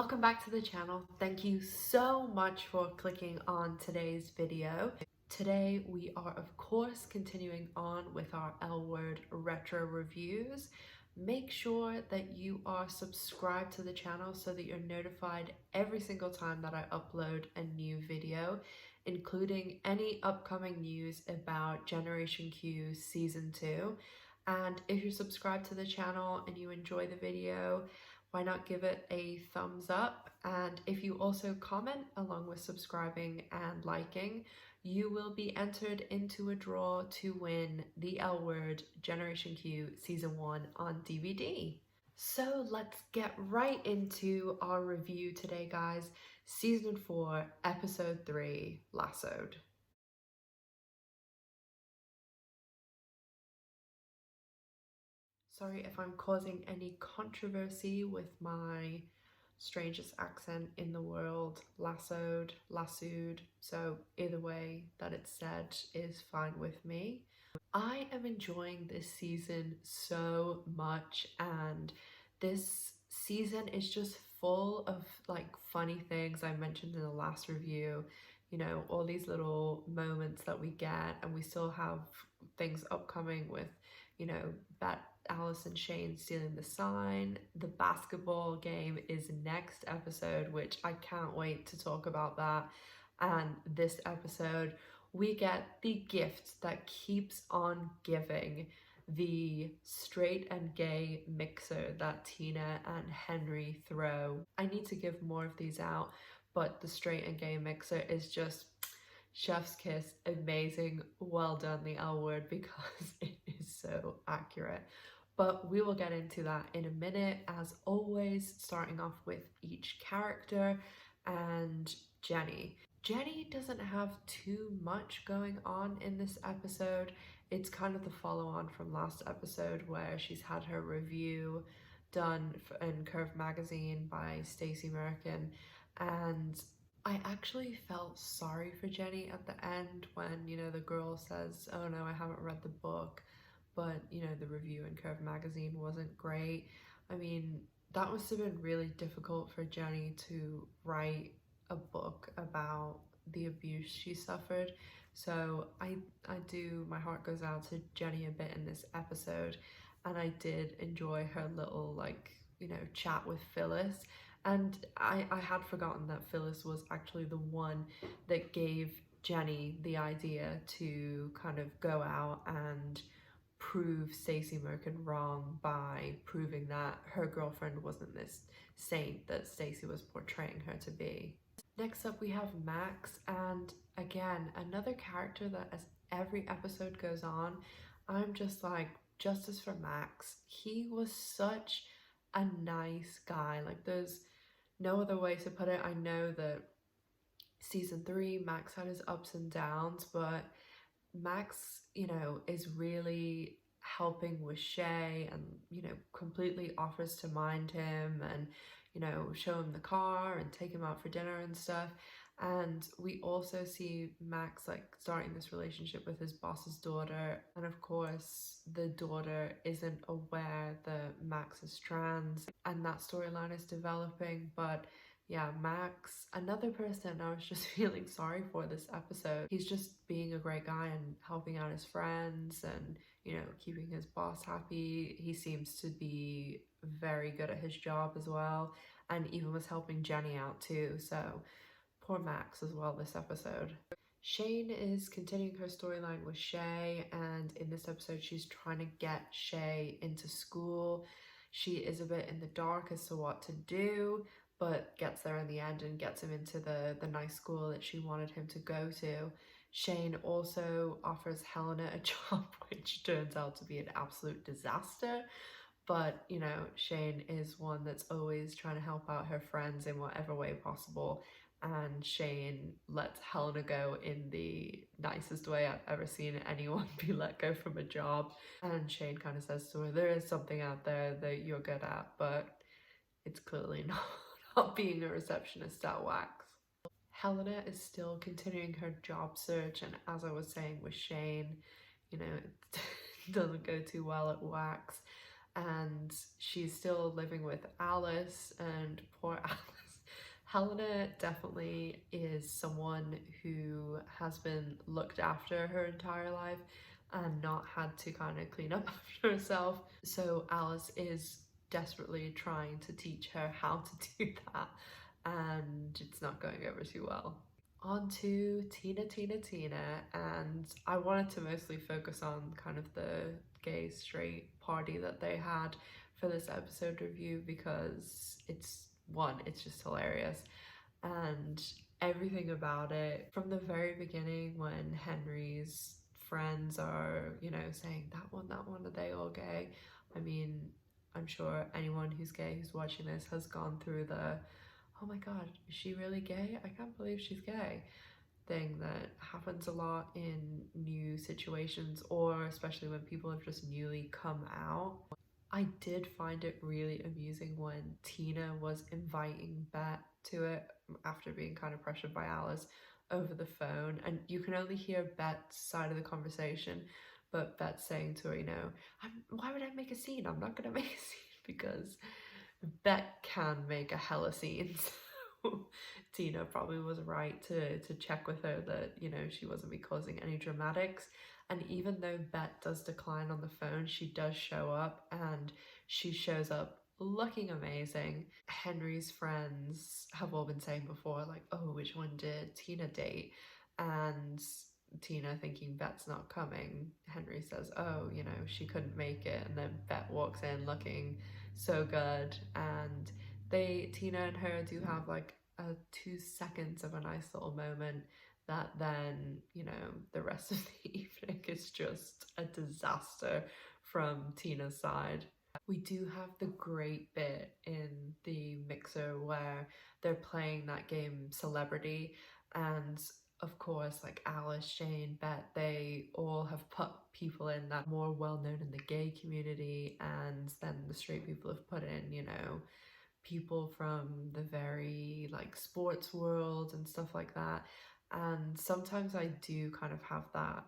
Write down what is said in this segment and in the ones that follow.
Welcome back to the channel. Thank you so much for clicking on today's video. Today we are of course continuing on with our L Word retro reviews. Make sure that you are subscribed to the channel so that you're notified every single time that I upload a new video, including any upcoming news about Generation Q Season 2. And if you're subscribed to the channel and you enjoy the video, why not give it a thumbs up? And if you also comment along with subscribing and liking, you will be entered into a draw to win the L Word Generation Q Season 1 on DVD. So let's get right into our review today, guys. Season 4, Episode 3, Lassoed. Sorry if I'm causing any controversy with my strangest accent in the world, lassoed, lassoed, so either way that it's said is fine with me. I am enjoying this season so much, and this season is just full of like funny things I mentioned in the last review. You know, all these little moments that we get, and we still have things upcoming with, you know, Bette, Alice and Shane stealing the sign. The basketball game is next episode, which I can't wait to talk about that. And this episode, we get the gift that keeps on giving, the straight and gay mixer that Tina and Henry throw. I need to give more of these out, but the straight and gay mixer is just chef's kiss, amazing, well done the L Word, because it is so accurate. But we will get into that in a minute, as always, starting off with each character and Jenny. Jenny doesn't have too much going on in this episode. It's kind of the follow-on from last episode where she's had her review done in Curve magazine by Stacey Merkin, and I actually felt sorry for Jenny at the end when, you know, the girl says, oh no, I haven't read the book, but, you know, the review in Curve magazine wasn't great. I mean, that must have been really difficult for Jenny to write a book about the abuse she suffered. So I do, my heart goes out to Jenny a bit in this episode, and I did enjoy her little, like, you know, chat with Phyllis. And I had forgotten that Phyllis was actually the one that gave Jenny the idea to kind of go out and prove Stacey Merkin wrong by proving that her girlfriend wasn't this saint that Stacey was portraying her to be. Next up we have Max, and again, another character that as every episode goes on, I'm just like, justice for Max. He was such a nice guy. Like, there's no other way to put it. I know that season 3 Max had his ups and downs, but Max, you know, is really helping with Shay, and, you know, completely offers to mind him and, you know, show him the car and take him out for dinner and stuff. And we also see Max like starting this relationship with his boss's daughter, and of course the daughter isn't aware that Max is trans, and that storyline is developing. But yeah, Max, another person I was just feeling sorry for this episode. He's just being a great guy and helping out his friends and, you know, keeping his boss happy. He seems to be very good at his job as well, and even was helping Jenny out too. So poor Max as well this episode. Shane is continuing her storyline with Shay, and in this episode she's trying to get Shay into school. She is a bit in the dark as to what to do, but gets there in the end and gets him into the nice school that she wanted him to go to. Shane also offers Helena a job, which turns out to be an absolute disaster. But, you know, Shane is one that's always trying to help out her friends in whatever way possible. And Shane lets Helena go in the nicest way I've ever seen anyone be let go from a job. And Shane kind of says to her, there is something out there that you're good at, but it's clearly not being a receptionist at Wax. Helena is still continuing her job search, and as I was saying with Shane, you know, it doesn't go too well at Wax, and she's still living with Alice, and poor Alice, Helena definitely is someone who has been looked after her entire life and not had to kind of clean up after herself. So Alice is desperately trying to teach her how to do that, and it's not going over too well. On to Tina, and I wanted to mostly focus on kind of the gay straight party that they had for this episode review because it's just hilarious, and everything about it from the very beginning when Henry's friends are, saying that one, are they all gay? I mean, I'm sure anyone who's gay who's watching this has gone through the, oh my god, is she really gay? I can't believe she's gay thing that happens a lot in new situations, or especially when people have just newly come out. I did find it really amusing when Tina was inviting Bette to it after being kind of pressured by Alice over the phone, and you can only hear Bette's side of the conversation, but Bette's saying to her, why would I make a scene? I'm not gonna make a scene because Bette can make a hella scene. So Tina probably was right to check with her that, she wasn't be causing any dramatics. And even though Bette does decline on the phone, she does show up, and she shows up looking amazing. Henry's friends have all been saying before, like, oh, which one did Tina date? And Tina, thinking Bette's not coming, Henry says, oh, she couldn't make it. And then Bette walks in looking so good, and Tina and her do have like a 2 seconds of a nice little moment that then, the rest of the evening is just a disaster from Tina's side. We do have the great bit in the mixer where they're playing that game Celebrity, and of course, like Alice, Shane, Bette, they all have put people in that more well known in the gay community, and then the straight people have put in, people from the very like sports world and stuff like that. And sometimes I do kind of have that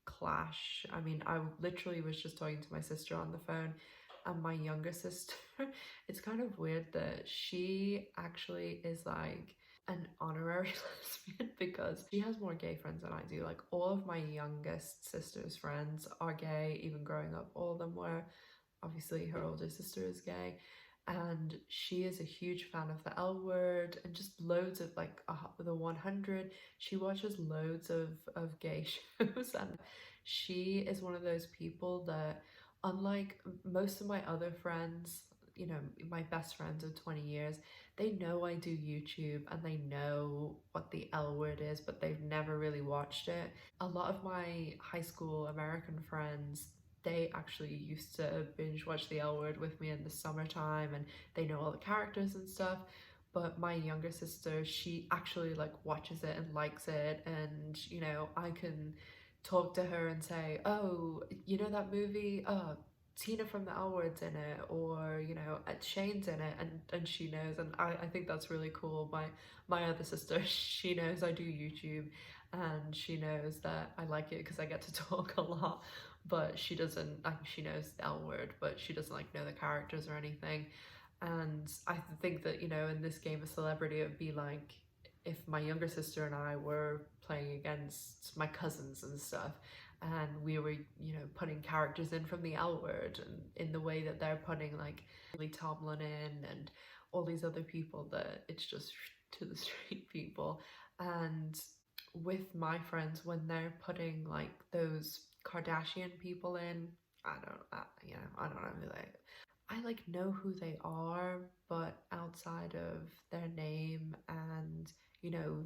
clash. I mean, I literally was just talking to my sister on the phone, and my younger sister, it's kind of weird that she actually is like an honorary lesbian because she has more gay friends than I do. Like, all of my youngest sister's friends are gay, even growing up, all of them were. Obviously, her older sister is gay, and she is a huge fan of the L Word and just loads of like the 100. She watches loads of gay shows, and she is one of those people that, unlike most of my other friends, my best friends of 20 years, they know I do YouTube and they know what the L Word is, but they've never really watched it. A lot of my high school American friends, they actually used to binge watch the L Word with me in the summertime, and they know all the characters and stuff. But my younger sister, she actually like watches it and likes it, and I can talk to her and say, oh, that movie, Tina from the L Word's in it, or Shane's in it, and she knows, and I think that's really cool. My other sister, she knows I do YouTube, and she knows that I like it because I get to talk a lot, but she doesn't, like, she knows the L Word, but she doesn't like know the characters or anything. And I think that, in this game of Celebrity, it would be like if my younger sister and I were playing against my cousins and stuff, and we were, putting characters in from the L Word, and in the way that they're putting like Lily Tomlin in and all these other people, that it's just to the straight people. And with my friends, when they're putting like those Kardashian people in, I don't know who they. I like know who they are, but outside of their name and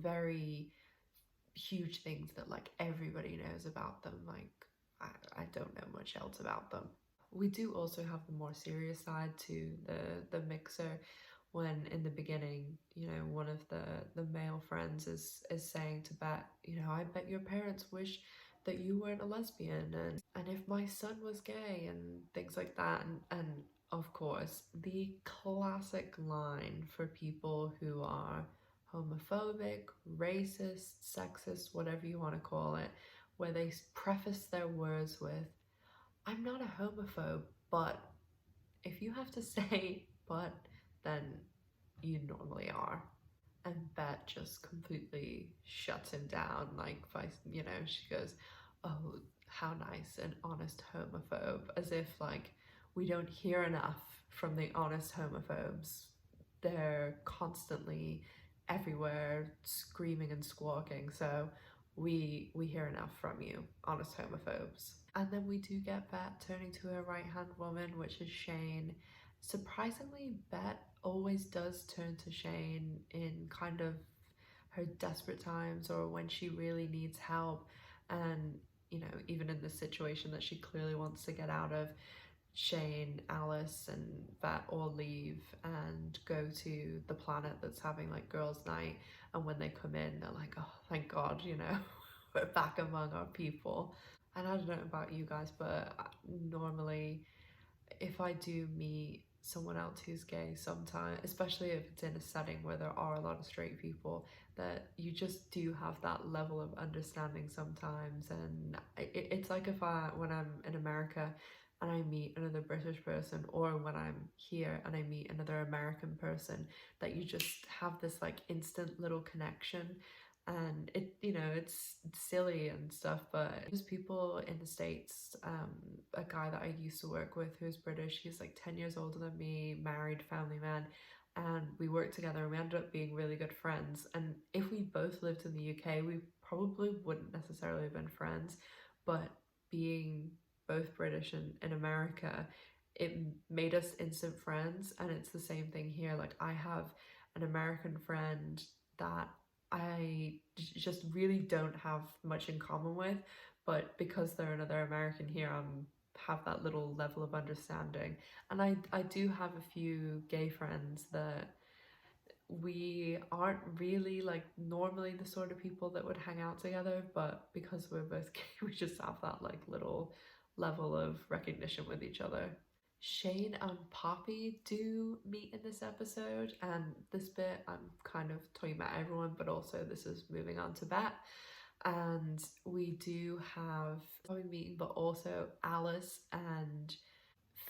very huge things that like everybody knows about them, like I don't know much else about them. We do also have the more serious side to the mixer, when in the beginning, one of the male friends is saying to Bette, I bet your parents wish that you weren't a lesbian, and if my son was gay, and things like that. And of course, the classic line for people who are homophobic, racist, sexist, whatever you want to call it, where they preface their words with, I'm not a homophobe, but if you have to say but, then you normally are. And Bette just completely shuts him down, like, by, you know, she goes, oh, how nice, an honest homophobe, as if, like, we don't hear enough from the honest homophobes. They're constantly everywhere screaming and squawking, so we hear enough from you, honest homophobes. And then we do get Bette turning to her right-hand woman, which is Shane. Surprisingly, Bette always does turn to Shane in kind of her desperate times or when she really needs help. And, you know, even in this situation that she clearly wants to get out of, Shane, Alice, and Bette all leave and go to the planet that's having like girls' night. And when they come in, they're like, oh, thank God, you know, we're back among our people. And I don't know about you guys, but normally if I do meet someone else who's gay sometimes, especially if it's in a setting where there are a lot of straight people, that you just do have that level of understanding sometimes. And it's like if when I'm in America and I meet another British person, or when I'm here and I meet another American person, that you just have this like instant little connection. And it, you know, it's silly and stuff, but there's people in the States, a guy that I used to work with who's British, he's like 10 years older than me, married, family man, and we worked together and we ended up being really good friends. And if we both lived in the UK, we probably wouldn't necessarily have been friends, but being both British and in America, it made us instant friends. And it's the same thing here. Like, I have an American friend that I just really don't have much in common with, but because they're another American here, have that little level of understanding. And I do have a few gay friends that we aren't really like normally the sort of people that would hang out together, but because we're both gay, we just have that like little level of recognition with each other. Shane and Poppy do meet in this episode, and this bit I'm kind of talking about everyone, but also this is moving on to Bette. And we do have Poppy meeting, but also Alice and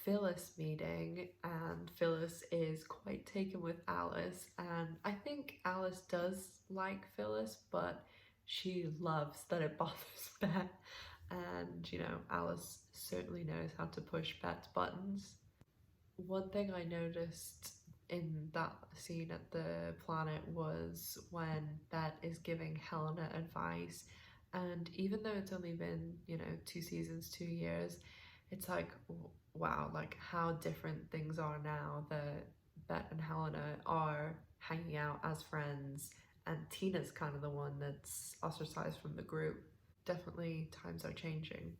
Phyllis meeting, and Phyllis is quite taken with Alice, and I think Alice does like Phyllis, but she loves that it bothers Bette. And, you know, Alice certainly knows how to push Bette's buttons. One thing I noticed in that scene at the planet was when Bette is giving Helena advice, and even though it's only been, you know, 2 seasons, 2 years, it's like, wow, like how different things are now that Bette and Helena are hanging out as friends, and Tina's kind of the one that's ostracized from the group. Definitely times are changing.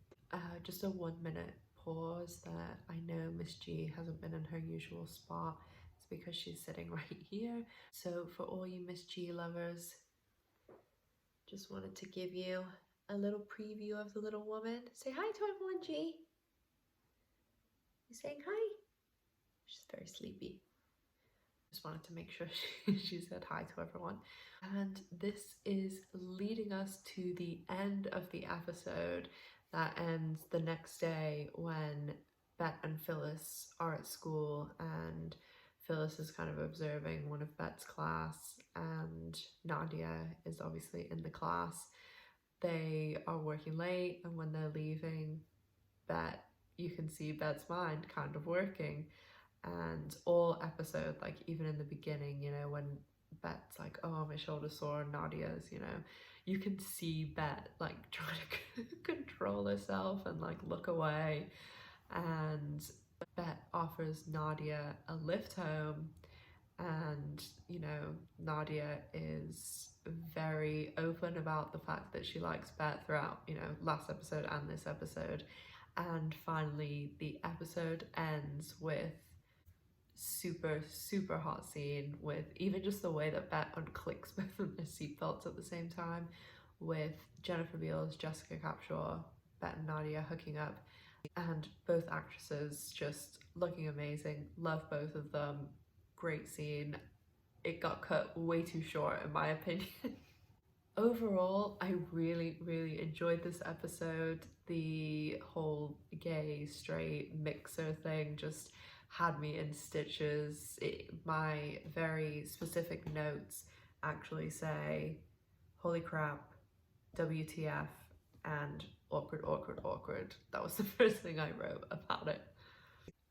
Just a 1 minute pause that I know Miss G hasn't been in her usual spot. It's because she's sitting right here. So for all you Miss G lovers, just wanted to give you a little preview of the little woman. Say hi to everyone, G. You saying hi? She's very sleepy. Just wanted to make sure she said hi to everyone. And this is leading us to the end of the episode that ends the next day when Bette and Phyllis are at school, and Phyllis is kind of observing one of Bette's class, and Nadia is obviously in the class. They are working late, and when they're leaving, you can see Bette's mind kind of working. And all episode, like even in the beginning, you know, when Bette's like, oh, my shoulder's sore, Nadia's, you know, you can see Bette like trying to control herself and like look away. And Bette offers Nadia a lift home, and, you know, Nadia is very open about the fact that she likes Bette throughout, you know, last episode and this episode. And finally, the episode ends with super hot scene, with even just the way that Bette unclicks both of their seatbelts at the same time, with Jennifer Beals, Jessica Capshaw, Bette and Nadia hooking up, and both actresses just looking amazing. Love both of them. Great scene. It got cut way too short in my opinion. Overall, I really enjoyed this episode. The whole gay straight mixer thing just had me in stitches. My very specific notes actually say holy crap, WTF, and awkward, awkward, awkward. That was the first thing I wrote about it.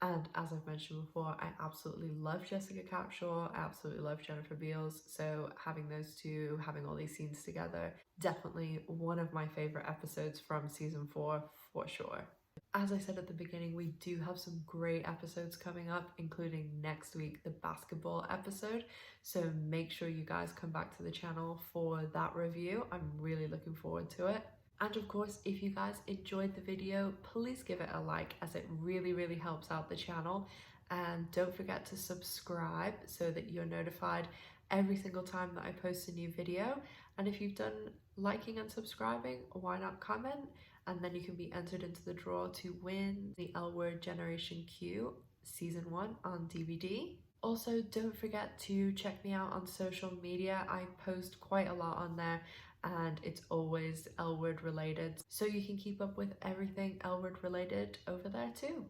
And as I've mentioned before, I absolutely love Jessica Capshaw, I absolutely love Jennifer Beals, so having those two, having all these scenes together, definitely one of my favourite episodes from season 4 for sure. As I said at the beginning, we do have some great episodes coming up, including next week, the basketball episode. So make sure you guys come back to the channel for that review. I'm really looking forward to it. And of course, if you guys enjoyed the video, please give it a like, as it really, really helps out the channel. And don't forget to subscribe so that you're notified every single time that I post a new video. And if you've done liking and subscribing, why not comment? And then you can be entered into the draw to win the L Word Generation Q Season 1 on DVD. Also, don't forget to check me out on social media. I post quite a lot on there and it's always L Word related, so you can keep up with everything L Word related over there too.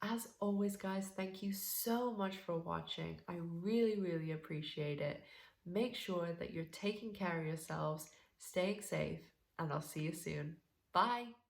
As always, guys, thank you so much for watching. I really, really appreciate it. Make sure that you're taking care of yourselves, staying safe, and I'll see you soon. Bye!